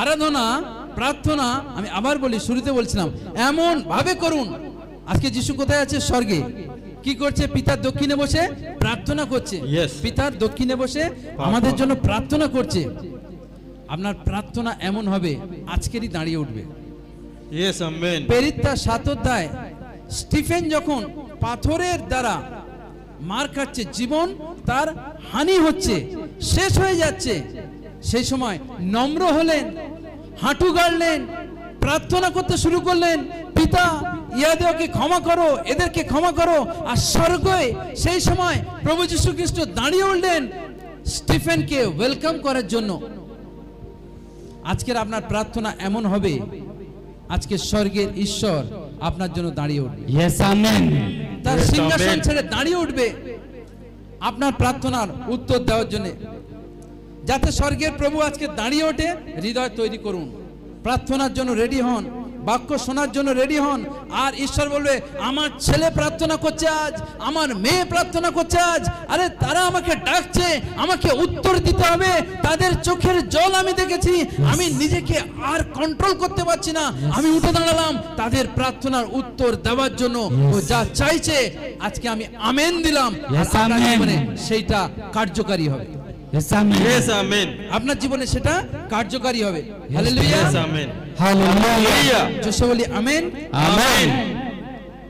আরাধনা প্রার্থনা আমি আবার বলি, শুরুতে বলছিলাম এমন ভাবে করুন। আজকে যিশু কোথায় আছে? স্বর্গে। কি করছে? পিতার দক্ষিণে বসে প্রার্থনা করছে। পিতার দক্ষিণে বসে আমাদের জন্য প্রার্থনা করছে। আপনার প্রার্থনা এমন হবে আজকেরই দাঁড়িয়ে উঠবে। পেরিত্তা 7 অধ্যায়, স্টিফেন যখন পাথরের দ্বারা মার খাচ্ছে, জীবন তার হানি হচ্ছে, শেষ হয়ে যাচ্ছে, সেই সময় নম্র হলেন, হাঁটু গাড়লেন, প্রার্থনা করতে শুরু করলেন, পিতা ইহাদেরকে ক্ষমা করো, এদেরকে ক্ষমা করো। আর স্বর্গে সেই সময় প্রভু যীশু খ্রিস্ট দাঁড়িয়ে উঠলেন স্টিফেনকে ওয়েলকাম করার জন্য। আজকের আপনার প্রার্থনা এমন হবে, আজকে স্বর্গের ঈশ্বর আপনার জন্য দাঁড়িয়ে উঠবে। তার সিংহাসন ছেড়ে দাঁড়িয়ে উঠবে আপনার প্রার্থনার উত্তর দেওয়ার জন্য। যাতে স্বর্গের প্রভু আজকে দাঁড়িয়ে ওঠে, হৃদয় তৈরি করুন, প্রার্থনার জন্য রেডি হন, বাক্য শোনার জন্য রেডি হন। আর ঈশ্বর বলবে, আমার ছেলে প্রার্থনা করছে আজ, আমার মেয়ে প্রার্থনা করছে আজ, আরে তারা আমাকে ডাকছে, আমাকে উত্তর দিতে হবে। তাদের চোখের জল আমি দেখেছি, আমি নিজেকে আর কন্ট্রোল করতে পারছি না, আমি উঠে দাঁড়ালাম তাদের প্রার্থনার উত্তর দেওয়ার জন্য। ও যা চাইছে আজকে আমি আমেন দিলাম, মানে সেইটা কার্যকারী হবে। আপনার জীবনে সেটা কার্যকারী হবে। হালেলুয়া, হালেলুয়া, জোরে বলি আমেন, আমেন।